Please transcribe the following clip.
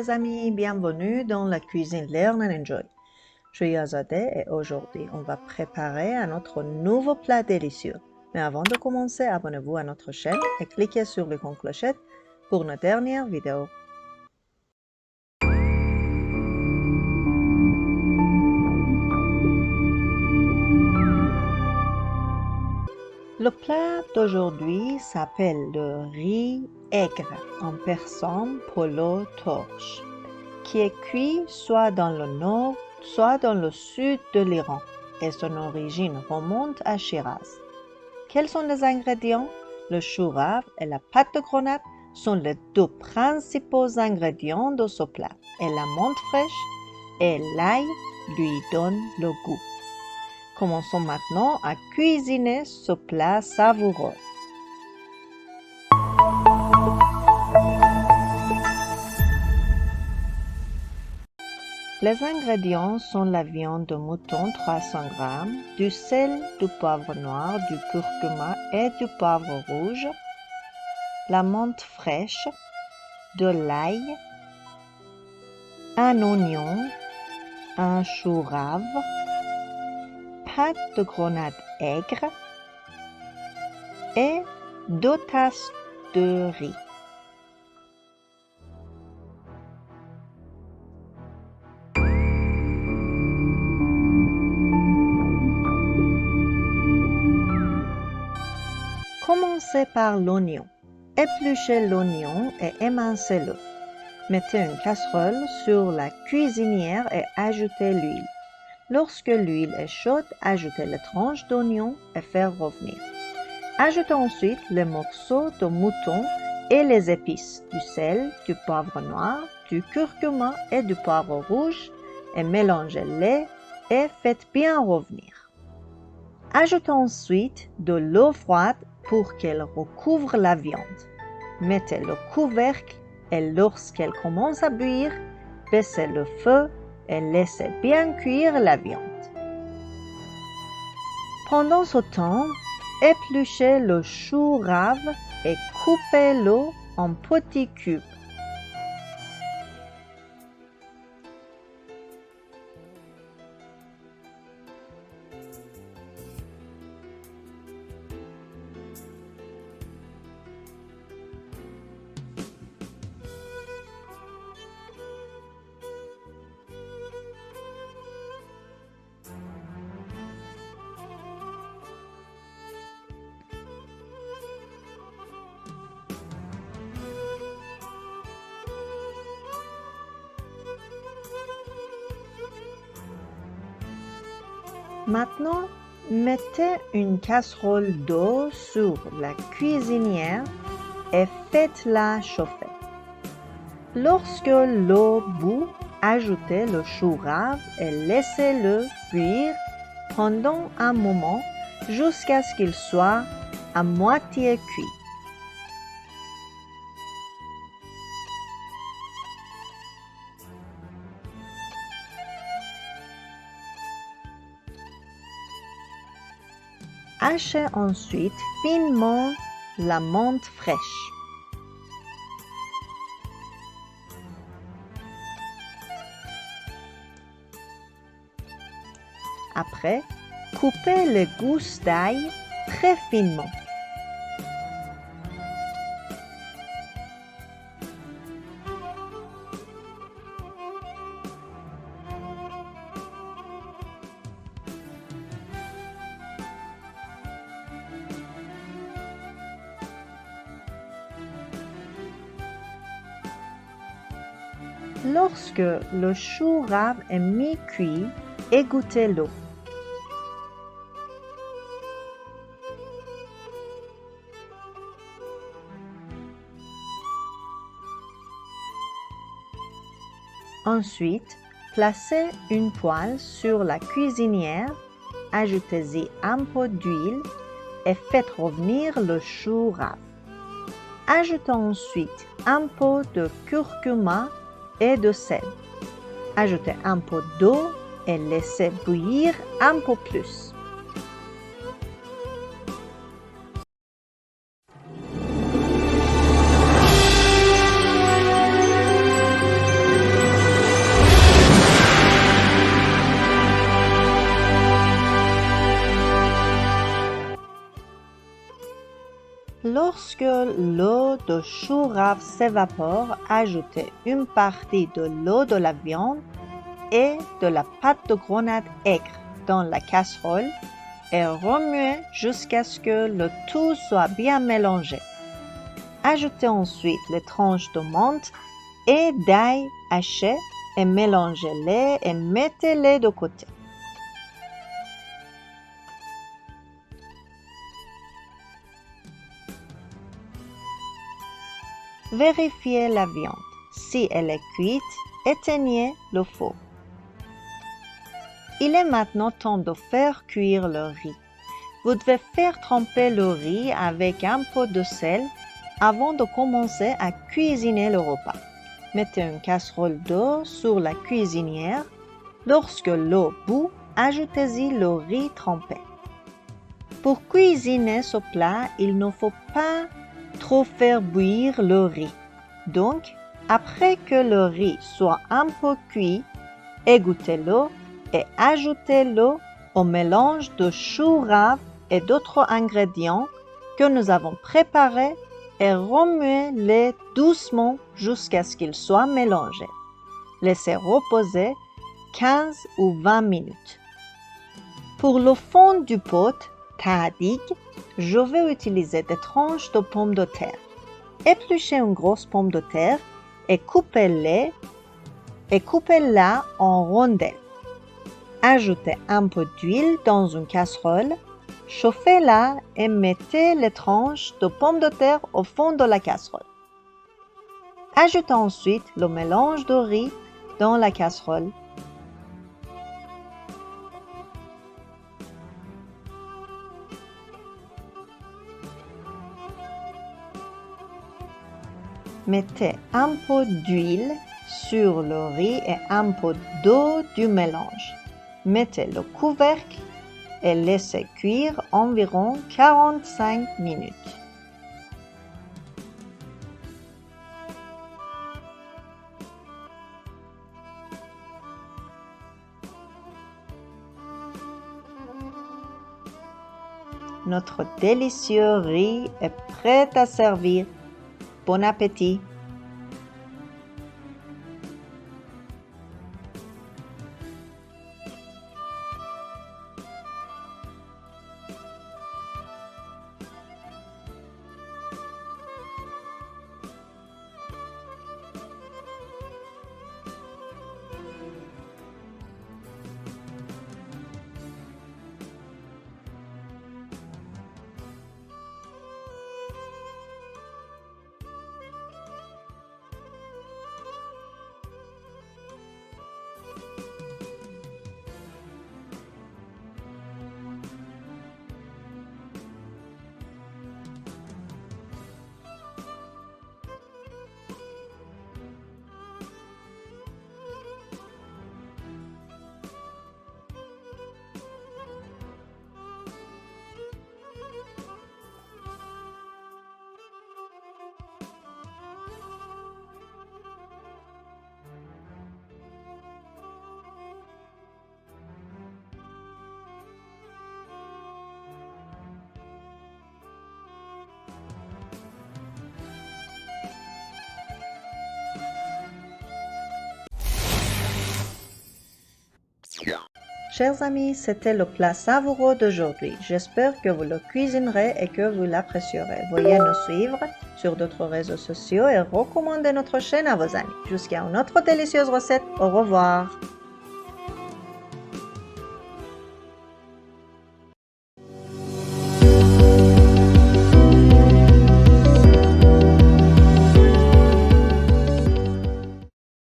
les amis, bienvenue dans la cuisine Learn and Enjoy. Je suis Azadeh et aujourd'hui on va préparer un autre nouveau plat délicieux. Mais avant de commencer, abonnez-vous à notre chaîne et cliquez sur l'icône clochette pour nos dernières vidéos. Le plat d'aujourd'hui s'appelle le riz aigre, en persan polo torche, qui est cuit soit dans le nord, soit dans le sud de l'Iran, et son origine remonte à Shiraz. Quels sont les ingrédients? Le chou rave et la pâte de grenade sont les deux principaux ingrédients de ce plat, et la menthe fraîche et l'ail lui donnent le goût. Commençons maintenant à cuisiner ce plat savoureux. Les ingrédients sont la viande de mouton 300 g, du sel, du poivre noir, du curcuma et du poivre rouge, la menthe fraîche, de l'ail, un oignon, un chou rave, pâte de grenade aigre et 2 tasses de riz. Commencez par l'oignon. Épluchez l'oignon et émincez-le. Mettez une casserole sur la cuisinière et ajoutez l'huile. Lorsque l'huile est chaude, ajoutez les tranches d'oignon et faire revenir. Ajoutez ensuite les morceaux de mouton et les épices, du sel, du poivre noir, du curcuma et du poivre rouge et mélangez-les et faites bien revenir. Ajoutez ensuite de l'eau froide pour qu'elle recouvre la viande. Mettez le couvercle et lorsqu'elle commence à bouillir, baissez le feu et laissez bien cuire la viande. Pendant ce temps, épluchez le chou rave et coupez-le en petits cubes. Maintenant, mettez une casserole d'eau sur la cuisinière et faites-la chauffer. Lorsque l'eau bout, ajoutez le chou rave et laissez-le cuire pendant un moment jusqu'à ce qu'il soit à moitié cuit. Hachez ensuite finement la menthe fraîche. Après, coupez les gousses d'ail très finement. Lorsque le chou rave est mi-cuit, égouttez l'eau. Ensuite, placez une poêle sur la cuisinière, ajoutez-y un peu d'huile et faites revenir le chou rave. Ajoutez ensuite un peu de curcuma et de sel. Ajoutez un peu d'eau et laissez bouillir un peu plus. Lorsque l'eau de chou rave s'évapore, ajoutez une partie de l'eau de la viande et de la pâte de grenade aigre dans la casserole et remuez jusqu'à ce que le tout soit bien mélangé. Ajoutez ensuite les tranches de menthe et d'ail haché et mélangez-les et mettez-les de côté. Vérifiez la viande. Si elle est cuite, éteignez le four. Il est maintenant temps de faire cuire le riz. Vous devez faire tremper le riz avec un peu de sel avant de commencer à cuisiner le repas. Mettez une casserole d'eau sur la cuisinière. Lorsque l'eau bout, ajoutez-y le riz trempé. Pour cuisiner ce plat, il ne faut pas trop faire bouillir le riz. Donc, après que le riz soit un peu cuit, égouttez-le et ajoutez-le au mélange de chou rave et d'autres ingrédients que nous avons préparés et remuez-les doucement jusqu'à ce qu'ils soient mélangés. Laissez reposer 15 ou 20 minutes. Pour le fond du pot, tahdig, je vais utiliser des tranches de pommes de terre. Épluchez une grosse pomme de terre et coupez-la en rondelles. Ajoutez un peu d'huile dans une casserole, chauffez-la et mettez les tranches de pommes de terre au fond de la casserole. Ajoutez ensuite le mélange de riz dans la casserole. Mettez un peu d'huile sur le riz et un peu d'eau du mélange. Mettez le couvercle et laissez cuire environ 45 minutes. Notre délicieux riz est prêt à servir. Bon appétit! Chers amis, c'était le plat savoureux d'aujourd'hui. J'espère que vous le cuisinerez et que vous l'apprécierez. Veuillez nous suivre sur d'autres réseaux sociaux et recommander notre chaîne à vos amis. Jusqu'à une autre délicieuse recette. Au revoir.